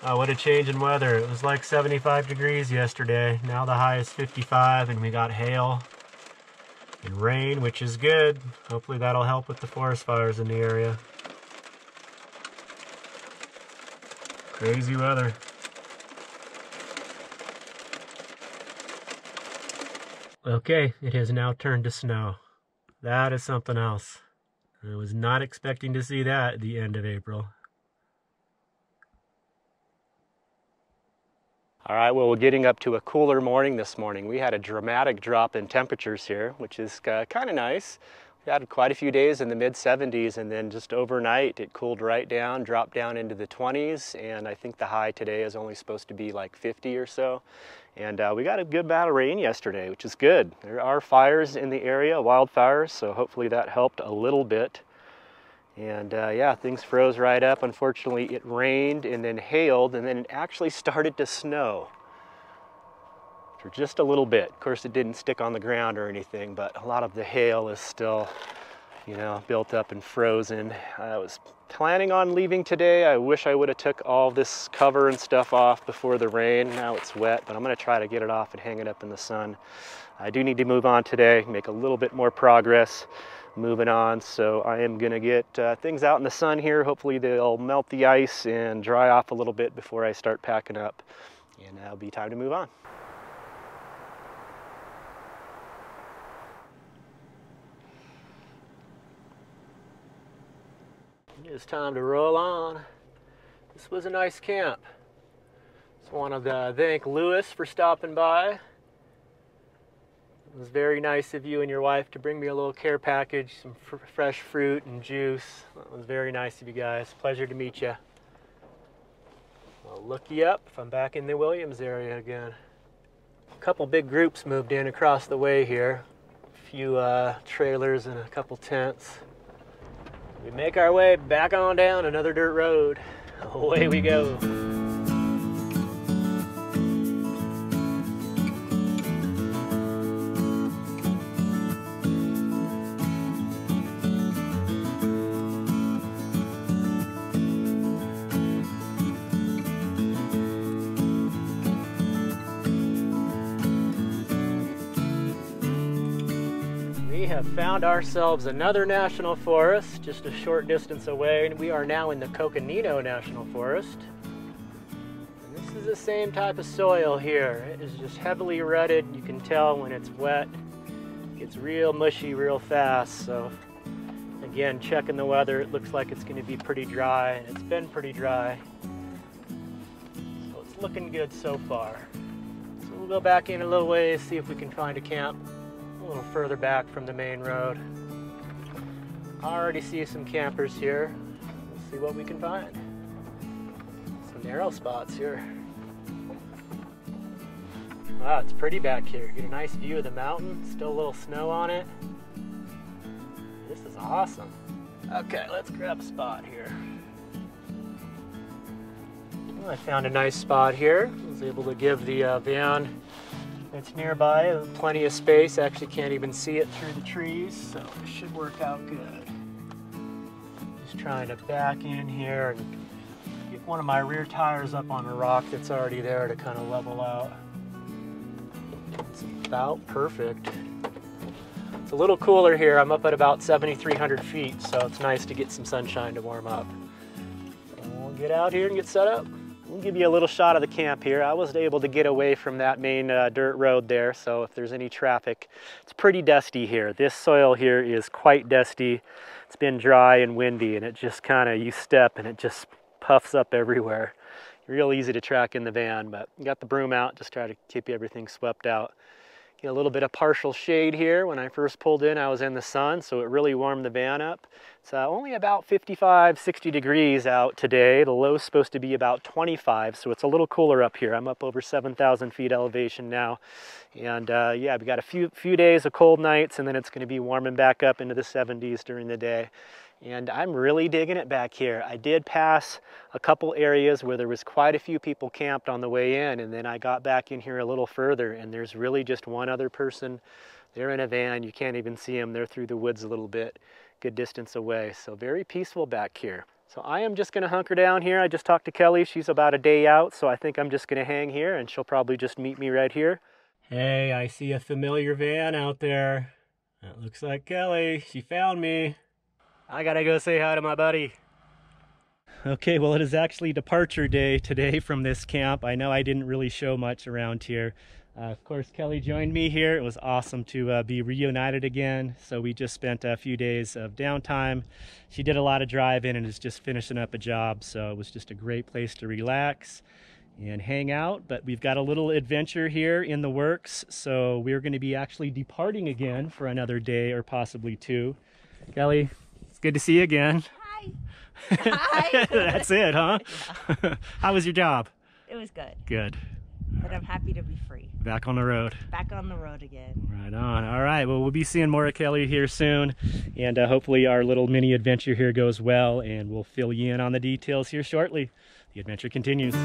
What a change in weather. It was like 75 degrees yesterday. Now the high is 55 and we got hail and rain, which is good. Hopefully that'll help with the forest fires in the area. Crazy weather. Okay, it has now turned to snow. That is something else. I was not expecting to see that at the end of April. All right, well, we're getting up to a cooler morning this morning. We had a dramatic drop in temperatures here, which is kind of nice. We had quite a few days in the mid-70s, and then just overnight it cooled right down, dropped down into the 20s, and I think the high today is only supposed to be like 50 or so. And we got a good amount of rain yesterday, which is good. There are fires in the area, wildfires, so hopefully that helped a little bit. And yeah, things froze right up. Unfortunately, it rained and then hailed, and then it actually started to snow for just a little bit. Of course, it didn't stick on the ground or anything, but a lot of the hail is still, you know, built up and frozen. I was planning on leaving today. I wish I would have took all this cover and stuff off before the rain. Now it's wet, but I'm gonna try to get it off and hang it up in the sun. I do need to move on today, make a little bit more progress moving on. So I am gonna get things out in the sun here. Hopefully they'll melt the ice and dry off a little bit before I start packing up. And that'll be time to move on. It's time to roll on. This was a nice camp. Just wanted to thank Lewis for stopping by. It was very nice of you and your wife to bring me a little care package, some fresh fruit and juice. It was very nice of you guys. Pleasure to meet you. I'll look you up if I'm back in the Williams area again. A couple big groups moved in across the way here. A few trailers and a couple tents. We make our way back on down another dirt road. Away we go. We have found ourselves another national forest just a short distance away, and we are now in the Coconino National Forest. And this is the same type of soil here. It is just heavily rutted. You can tell when it's wet. It gets real mushy real fast. So again, checking the weather, it looks like it's going to be pretty dry, and it's been pretty dry. So it's looking good so far. So we'll go back in a little ways, see if we can find a camp a little further back from the main road. I already see some campers here. Let's see what we can find. Some narrow spots here. Wow, it's pretty back here. Get a nice view of the mountain. Still a little snow on it. This is awesome. Okay, let's grab a spot here. Well, I found a nice spot here. I was able to give the van that's nearby plenty of space. Actually can't even see it through the trees, so it should work out good. Just trying to back in here and get one of my rear tires up on a rock that's already there to kind of level out. It's about perfect. It's a little cooler here. I'm up at about 7,300 feet, so it's nice to get some sunshine to warm up. And we'll get out here and get set up. We'll give you a little shot of the camp here. I was able to get away from that main dirt road there, so if there's any traffic, it's pretty dusty here. This soil here is quite dusty. It's been dry and windy, and it just kind of, you step and it just puffs up everywhere. Real easy to track in the van, but got the broom out, just try to keep everything swept out. Get a little bit of partial shade here. When I first pulled in, I was in the sun, so it really warmed the van up. It's only about 55, 60 degrees out today. The low's supposed to be about 25, so it's a little cooler up here. I'm up over 7,000 feet elevation now. And yeah, we got a few days of cold nights, and then it's gonna be warming back up into the 70s during the day. And I'm really digging it back here. I did pass a couple areas where there was quite a few people camped on the way in, and then I got back in here a little further, and there's really just one other person. They're in a van. You can't even see them. They're through the woods a little bit, good distance away. So very peaceful back here. So I am just gonna hunker down here. I just talked to Kelly. She's about a day out, so I think I'm just gonna hang here and she'll probably just meet me right here. Hey, I see a familiar van out there. That looks like Kelly. She found me. I gotta go say hi to my buddy. Okay, well, it is actually departure day today from this camp. I know I didn't really show much around here. Of course, Kelly joined me here. It was awesome to be reunited again. So we just spent a few days of downtime. She did a lot of driving and is just finishing up a job. So it was just a great place to relax and hang out. But we've got a little adventure here in the works. So we're going to be actually departing again for another day or possibly two. Kelly, it's good to see you again. Hi. Hi. That's it, huh? Yeah. How was your job? It was good. Good. But I'm happy to be free. Back on the road. Back on the road again. Right on. All right. Well, we'll be seeing more of Kelly here soon. And hopefully our little mini adventure here goes well. And we'll fill you in on the details here shortly. The adventure continues.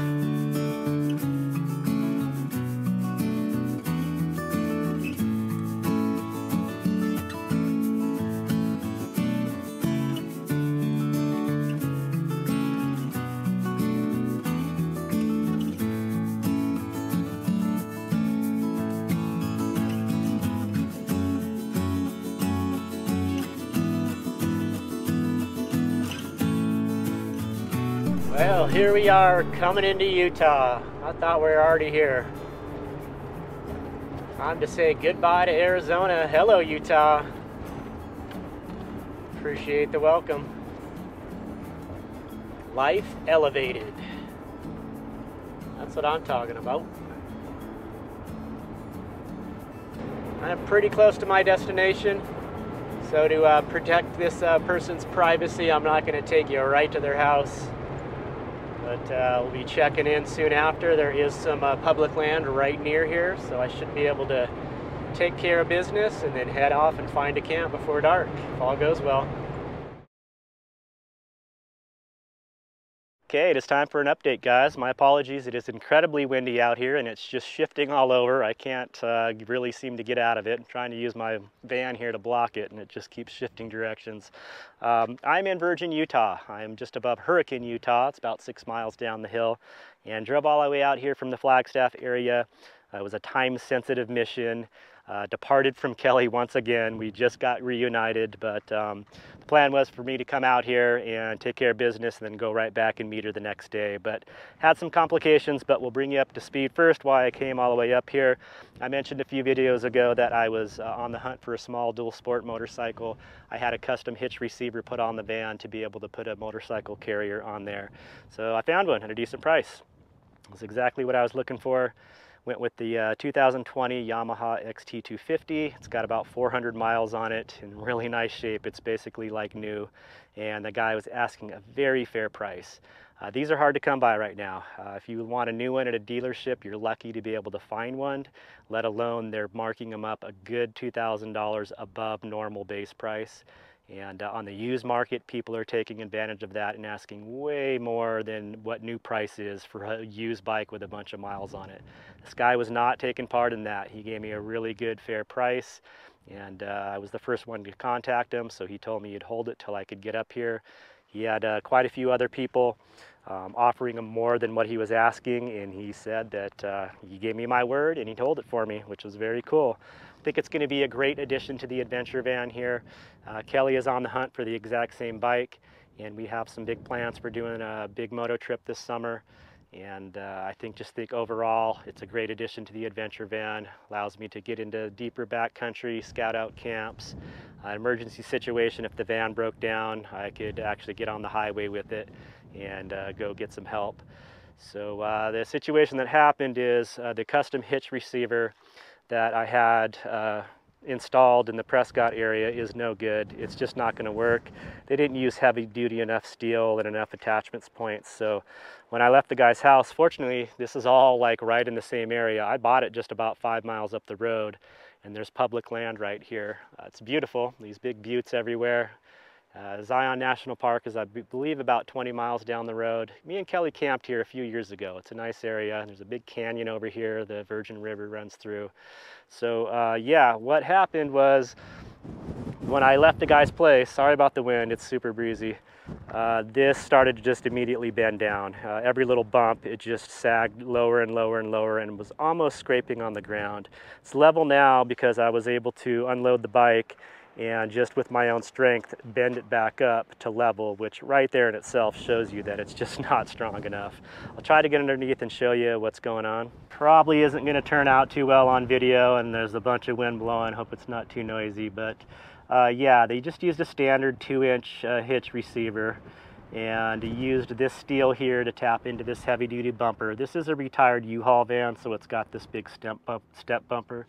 Well, here we are coming into Utah. I thought we were already here. Time to say goodbye to Arizona. Hello, Utah. Appreciate the welcome. Life elevated. That's what I'm talking about. I'm pretty close to my destination. So to protect this person's privacy, I'm not going to take you right to their house. But we'll be checking in soon after. There is some public land right near here, so I should be able to take care of business and then head off and find a camp before dark, if all goes well. Okay, it is time for an update, guys. My apologies, it is incredibly windy out here and it's just shifting all over. I can't really seem to get out of it. I'm trying to use my van here to block it and it just keeps shifting directions. I'm in Virgin, Utah. I'm just above Hurricane, Utah. It's about 6 miles down the hill and drove all the way out here from the Flagstaff area. It was a time-sensitive mission. Departed from Kelly once again. We just got reunited, but the plan was for me to come out here and take care of business and then go right back and meet her the next day. But had some complications, but we'll bring you up to speed. First, why I came all the way up here. I mentioned a few videos ago that I was on the hunt for a small dual sport motorcycle. I had a custom hitch receiver put on the van to be able to put a motorcycle carrier on there. So I found one at a decent price. It was exactly what I was looking for. Went with the 2020 Yamaha XT250. It's got about 400 miles on it, in really nice shape. It's basically like new, and the guy was asking a very fair price. These are hard to come by right now. If you want a new one at a dealership, you're lucky to be able to find one, let alone they're marking them up a good $2,000 above normal base price. And on the used market, people are taking advantage of that and asking way more than what new price is for a used bike with a bunch of miles on it. This guy was not taking part in that. He gave me a really good, fair price, and I was the first one to contact him, so he told me he'd hold it till I could get up here. He had quite a few other people offering him more than what he was asking, and he said that he gave me my word and he'd hold it for me, which was very cool. I think it's going to be a great addition to the adventure van here. Kelly is on the hunt for the exact same bike, and we have some big plans for doing a big moto trip this summer. And I think overall it's a great addition to the adventure van. Allows me to get into deeper backcountry, scout out camps. Emergency situation, if the van broke down, I could actually get on the highway with it and go get some help. So the situation that happened is the custom hitch receiver that I had installed in the Prescott area is no good. It's just not going to work. They didn't use heavy duty enough steel and enough attachments points. So when I left the guy's house, fortunately this is all like right in the same area. I bought it just about 5 miles up the road, and there's public land right here. It's beautiful, these big buttes everywhere. Zion National Park is, I believe, about 20 miles down the road. Me and Kelly camped here a few years ago. It's a nice area. There's a big canyon over here. The Virgin River runs through. So yeah, what happened was When I left the guy's place, sorry about the wind, it's super breezy, this started to just immediately bend down. Every little bump, it just sagged lower and lower and lower and was almost scraping on the ground. It's level now because I was able to unload the bike and just with my own strength bend it back up to level, which right there in itself shows you that it's just not strong enough. I'll try to get underneath and show you what's going on. Probably isn't going to turn out too well on video, and there's a bunch of wind blowing. Hope it's not too noisy, but yeah, they just used a standard 2-inch hitch receiver and used this steel here to tap into this heavy-duty bumper. This is a retired U-Haul van, so it's got this big step bumper,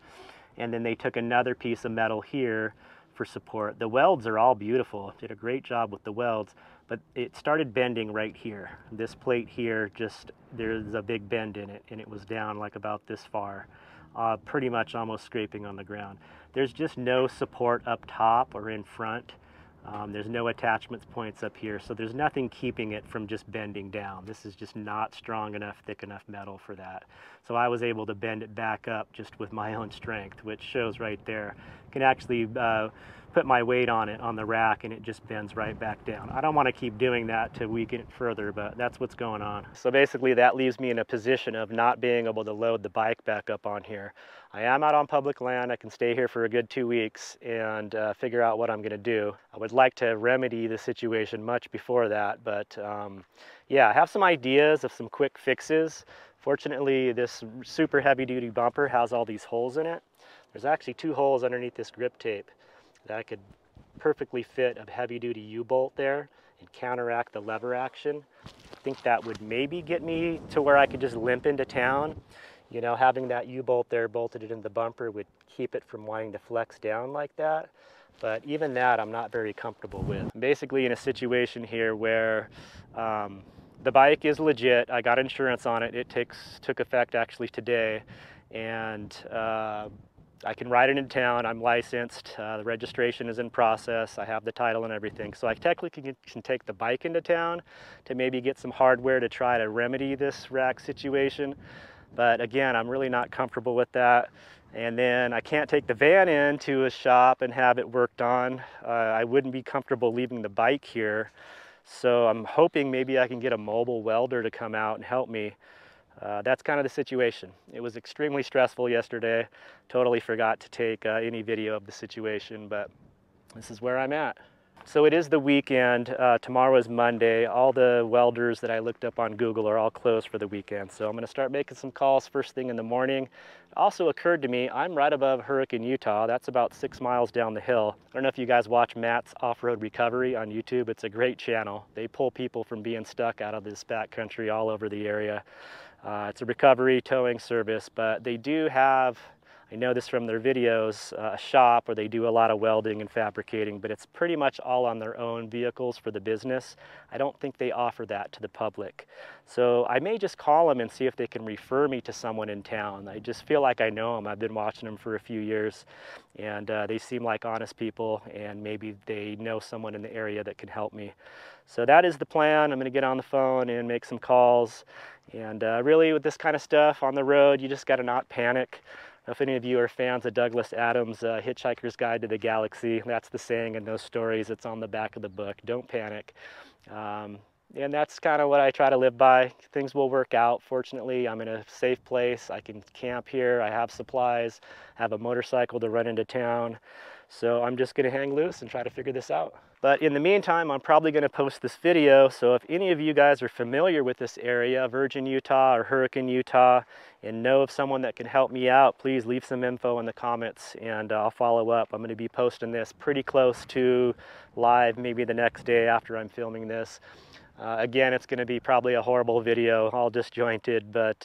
and then they took another piece of metal here for support. The welds are all beautiful. Did a great job with the welds, but it started bending right here. This plate here, just there's a big bend in it, and it was down like about this far, pretty much almost scraping on the ground. There's just no support up top or in front. There's no attachment points up here, so there's nothing keeping it from just bending down. This is just not strong enough, thick enough metal for that. So I was able to bend it back up just with my own strength, which shows right there. Can actually put my weight on it on the rack and it just bends right back down. I don't want to keep doing that to weaken it further, but that's what's going on. So basically that leaves me in a position of not being able to load the bike back up on here. I am out on public land. I can stay here for a good 2 weeks and figure out what I'm going to do. I would like to remedy the situation much before that, but yeah, I have some ideas of some quick fixes. Fortunately, this super heavy-duty bumper has all these holes in it. There's actually 2 holes underneath this grip tape that I could perfectly fit a heavy-duty U-bolt there and counteract the lever action. I think that would maybe get me to where I could just limp into town. You know, having that U-bolt there bolted into the bumper would keep it from wanting to flex down like that. But even that I'm not very comfortable with. I'm basically in a situation here where the bike is legit. I got insurance on it. It took effect actually today. And I can ride it in town. I'm licensed. The registration is in process. I have the title and everything. So I technically can take the bike into town to maybe get some hardware to try to remedy this rack situation. But again, I'm really not comfortable with that. And then I can't take the van into a shop and have it worked on. I wouldn't be comfortable leaving the bike here. So I'm hoping maybe I can get a mobile welder to come out and help me. That's kind of the situation. It was extremely stressful yesterday. Totally forgot to take any video of the situation, but this is where I'm at. So it is the weekend. Tomorrow is Monday. All the welders that I looked up on Google are all closed for the weekend. So I'm going to start making some calls first thing in the morning. It also occurred to me, I'm right above Hurricane, Utah. That's about 6 miles down the hill. I don't know if you guys watch Matt's Off-Road Recovery on YouTube. It's a great channel. They pull people from being stuck out of this backcountry all over the area. It's a recovery towing service, but they do have, I know this from their videos, a shop where they do a lot of welding and fabricating, but it's pretty much all on their own vehicles for the business. I don't think they offer that to the public. So I may just call them and see if they can refer me to someone in town. I just feel like I know them. I've been watching them for a few years, and they seem like honest people, and maybe they know someone in the area that can help me. So that is the plan. I'm going to get on the phone and make some calls. And really with this kind of stuff on the road, you just got to not panic. If any of you are fans of Douglas Adams' Hitchhiker's Guide to the Galaxy, that's the saying in those stories. It's on the back of the book. Don't panic. And that's kind of what I try to live by. Things will work out. Fortunately, I'm in a safe place. I can camp here. I have supplies. I have a motorcycle to run into town. So I'm just going to hang loose and try to figure this out. But in the meantime, I'm probably going to post this video. So if any of you guys are familiar with this area, Virgin, Utah or Hurricane, Utah, and know of someone that can help me out, please leave some info in the comments and I'll follow up. I'm going to be posting this pretty close to live, maybe the next day after I'm filming this. Again, it's going to be probably a horrible video, all disjointed, but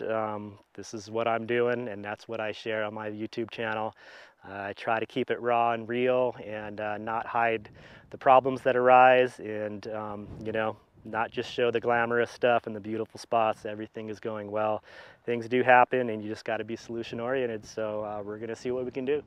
this is what I'm doing and that's what I share on my YouTube channel. I try to keep it raw and real and not hide the problems that arise and, you know, not just show the glamorous stuff and the beautiful spots. Everything is going well. Things do happen and you just got to be solution oriented. So we're going to see what we can do.